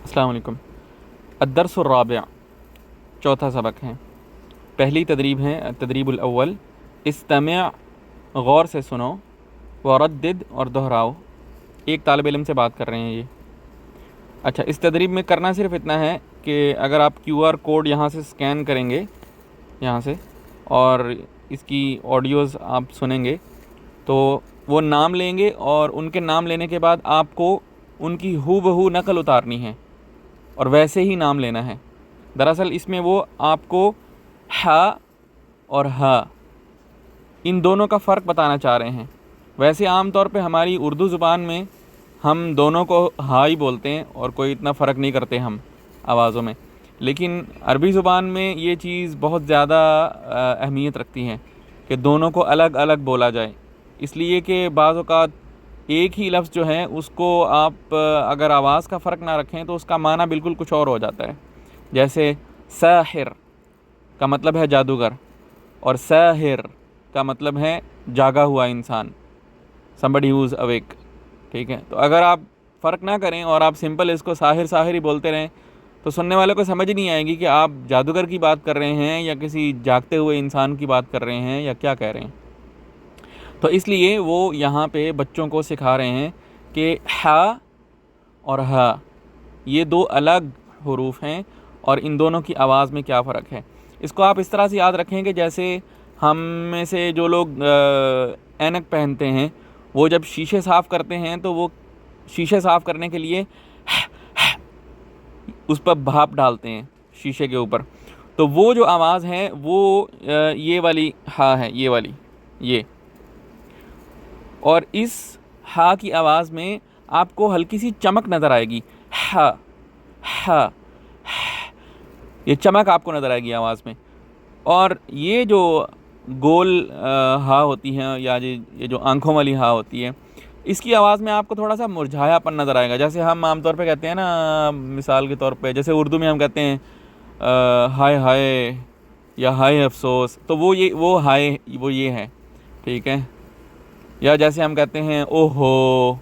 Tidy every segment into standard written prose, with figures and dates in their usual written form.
السلام علیکم۔ الدرس الرابع، چوتھا سبق ہے۔ پہلی تدریب ہے التدریب الاول، استمع، غور سے سنو، وردد، اور دہراؤ۔ ایک طالب علم سے بات کر رہے ہیں یہ۔ اچھا، اس تدریب میں کرنا صرف اتنا ہے کہ اگر آپ کیو آر کوڈ یہاں سے سکین کریں گے، یہاں سے، اور اس کی آڈیوز آپ سنیں گے تو وہ نام لیں گے، اور ان کے نام لینے کے بعد آپ کو ان کی ہو بہو نقل اتارنی ہے اور ویسے ہی نام لینا ہے۔ دراصل اس میں وہ آپ کو ہا اور ہا ان دونوں کا فرق بتانا چاہ رہے ہیں۔ ویسے عام طور پہ ہماری اردو زبان میں ہم دونوں کو ہا ہی بولتے ہیں اور کوئی اتنا فرق نہیں کرتے ہم آوازوں میں، لیکن عربی زبان میں یہ چیز بہت زیادہ اہمیت رکھتی ہے کہ دونوں کو الگ الگ بولا جائے، اس لیے کہ بعض اوقات ایک ہی لفظ جو ہے اس کو آپ اگر آواز کا فرق نہ رکھیں تو اس کا معنی بالکل کچھ اور ہو جاتا ہے۔ جیسے ساحر کا مطلب ہے جادوگر، اور ساحر کا مطلب ہے جاگا ہوا انسان، somebody who is awake، ٹھیک ہے؟ تو اگر آپ فرق نہ کریں اور آپ سمپل اس کو ساحر ساحر ہی بولتے رہیں تو سننے والے کو سمجھ نہیں آئے گی کہ آپ جادوگر کی بات کر رہے ہیں یا کسی جاگتے ہوئے انسان کی بات کر رہے ہیں یا کیا کہہ رہے ہیں۔ تو اس لیے وہ یہاں پہ بچوں کو سکھا رہے ہیں کہ ہا اور ہا یہ دو الگ حروف ہیں اور ان دونوں کی آواز میں کیا فرق ہے۔ اس کو آپ اس طرح سے یاد رکھیں کہ جیسے ہم میں سے جو لوگ اینک پہنتے ہیں وہ جب شیشے صاف کرتے ہیں تو وہ شیشے صاف کرنے کے لیے اس پر بھاپ ڈالتے ہیں شیشے کے اوپر، تو وہ جو آواز ہے وہ یہ والی ہا ہے، یہ والی، یہ، اور اس ہا کی آواز میں آپ کو ہلکی سی چمک نظر آئے گی، ہا ہا، یہ چمک آپ کو نظر آئے گی آواز میں۔ اور یہ جو گول ہا ہوتی ہے یا یہ جو آنکھوں والی ہا ہوتی ہے، اس کی آواز میں آپ کو تھوڑا سا مرجھایا پن نظر آئے گا۔ جیسے ہم عام طور پہ کہتے ہیں نا، مثال کے طور پہ جیسے اردو میں ہم کہتے ہیں ہائے ہائے یا ہائے افسوس، تو وہ ہائے وہ یہ ہے، ٹھیک ہے؟ یا جیسے ہم کہتے ہیں او ہو،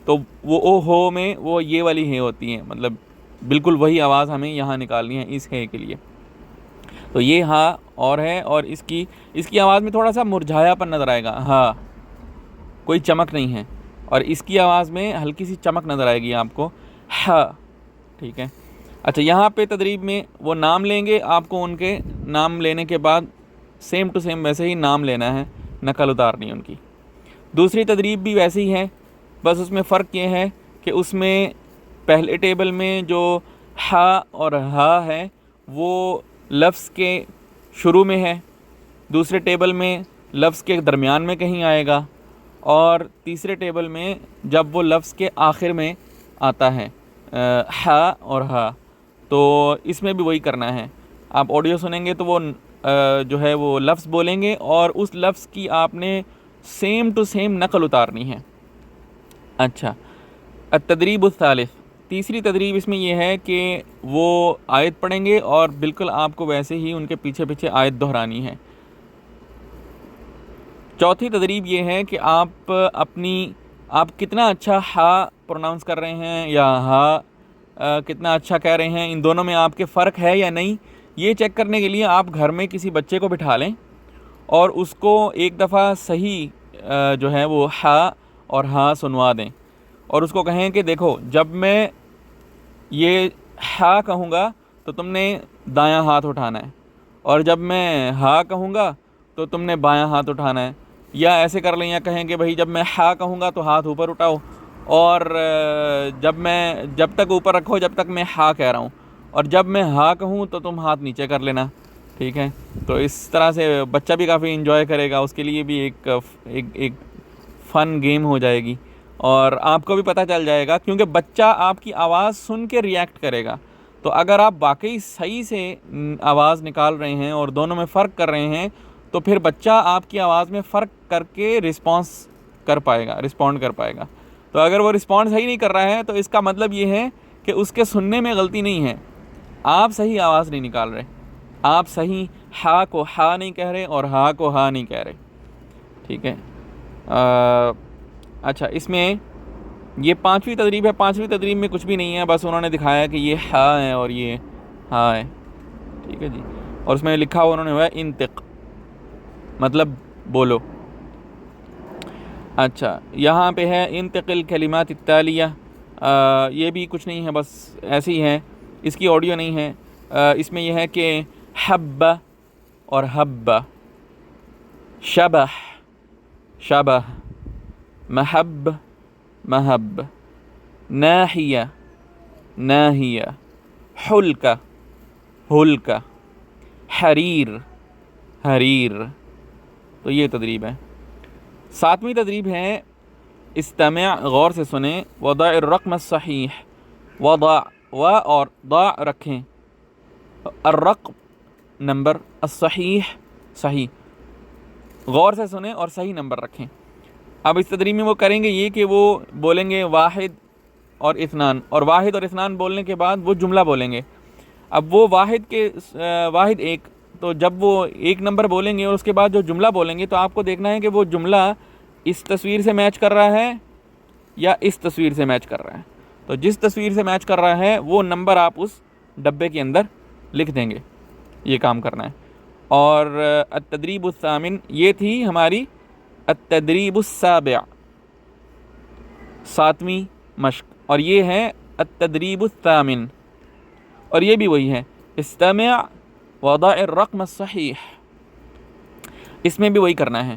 تو وہ او ہو میں وہ یہ والی ہے ہوتی ہیں، مطلب بالکل وہی آواز ہمیں یہاں نکالنی ہے اس ہے کے لیے۔ تو یہ ہا اور ہے، اور اس کی آواز میں تھوڑا سا مرجھایا پن نظر آئے گا، ہا، کوئی چمک نہیں ہے، اور اس کی آواز میں ہلکی سی چمک نظر آئے گی آپ کو، ہا، ٹھیک ہے؟ اچھا، یہاں پہ تدریب میں وہ نام لیں گے، آپ کو ان کے نام لینے کے بعد سیم ٹو سیم ویسے ہی نام لینا ہے، نقل اتارنی ہے ان کی۔ دوسری تدریب بھی ویسی ہی ہے، بس اس میں فرق یہ ہے کہ اس میں پہلے ٹیبل میں جو ہا اور ہا ہے وہ لفظ کے شروع میں ہے، دوسرے ٹیبل میں لفظ کے درمیان میں کہیں آئے گا، اور تیسرے ٹیبل میں جب وہ لفظ کے آخر میں آتا ہے ہا اور ہا۔ تو اس میں بھی وہی کرنا ہے، آپ آڈیو سنیں گے تو وہ جو ہے وہ لفظ بولیں گے اور اس لفظ کی آپ نے سیم ٹو سیم نقل اتارنی ہے۔ اچھا، التدریب الثالث، تیسری تدریب اس میں یہ ہے کہ وہ آیت پڑھیں گے اور بالکل آپ کو ویسے ہی ان کے پیچھے پیچھے آیت دہرانی ہے۔ چوتھی تدریب یہ ہے کہ آپ کتنا اچھا ہا پروناؤنس کر رہے ہیں یا ہا کتنا اچھا کہہ رہے ہیں، ان دونوں میں آپ کے فرق ہے یا نہیں، یہ چیک کرنے کے لیے آپ گھر میں کسی بچے کو بٹھا لیں اور اس کو ایک دفعہ صحیح جو ہے وہ ہا اور ہا سنوا دیں، اور اس کو کہیں کہ دیکھو جب میں یہ ہا کہوں گا تو تم نے دایاں ہاتھ اٹھانا ہے، اور جب میں ہا کہوں گا تو تم نے بایاں ہاتھ اٹھانا ہے، یا ایسے کر لیں، یا کہیں کہ بھائی جب میں ہا کہوں گا تو ہاتھ اوپر اٹھاؤ، اور جب تک اوپر رکھو جب تک میں ہا کہہ رہا ہوں، اور جب میں ہا کہوں تو تم ہاتھ نیچے کر لینا، ٹھیک ہے؟ تو اس طرح سے بچہ بھی کافی انجوائے کرے گا، اس کے لیے بھی ایک فن گیم ہو جائے گی، اور آپ کو بھی پتہ چل جائے گا کیونکہ بچہ آپ کی آواز سن کے ریئیکٹ کرے گا۔ تو اگر آپ واقعی صحیح سے آواز نکال رہے ہیں اور دونوں میں فرق کر رہے ہیں تو پھر بچہ آپ کی آواز میں فرق کر کے رسپونڈ کر پائے گا۔ تو اگر وہ رسپونڈ صحیح نہیں کر رہا ہے تو اس کا مطلب یہ ہے کہ اس کے سننے میں غلطی نہیں ہے، آپ صحیح آواز نہیں نکال رہے، آپ صحیح ہا کو ہا نہیں کہہ رہے اور ہا کو ہا نہیں کہہ رہے، ٹھیک ہے؟ اچھا، اس میں یہ پانچویں تدریب ہے. پانچویں تدریب میں کچھ بھی نہیں ہے, بس انہوں نے دکھایا کہ یہ ہا ہے اور یہ ہا ہے, ٹھیک ہے جی. اور اس میں لکھا ہوا انہوں نے ہوا ہے انتق, مطلب بولو. اچھا, یہاں پہ ہے انتق الکلمات التالیہ, یہ بھی کچھ نہیں ہے, بس ایسے ہی ہے, اس کی آڈیو نہیں ہے. اس میں یہ ہے کہ حب اور حب, شبہ شبہ, محب محب, ناحیہ ناحیہ, حلقہ حلقہ, حریر حریر. تو یہ تدریب ہے. ساتویں تدریب ہے استمع, غور سے سنیں, وضع الرقم الصحیح, وضع و اور ضع رکھیں, الرقم نمبر, الصحیح صحیح, غور سے سنیں اور صحیح نمبر رکھیں. اب اس تدریب میں وہ کریں گے یہ کہ وہ بولیں گے واحد اور اثنان, اور واحد اور اثنان بولنے کے بعد وہ جملہ بولیں گے. اب وہ واحد ایک, تو جب وہ ایک نمبر بولیں گے اور اس کے بعد جو جملہ بولیں گے, تو آپ کو دیکھنا ہے کہ وہ جملہ اس تصویر سے میچ کر رہا ہے یا اس تصویر سے میچ کر رہا ہے. تو جس تصویر سے میچ کر رہا ہے وہ نمبر آپ اس ڈبے کے اندر لکھ دیں گے. یہ کام کرنا ہے. اور التدریب الثامن, یہ تھی ہماری التدریب السابع, ساتویں مشق, اور یہ ہے التدریب الثامن, اور یہ بھی وہی ہے استمع وضع الرقم الصحیح, اس میں بھی وہی کرنا ہے.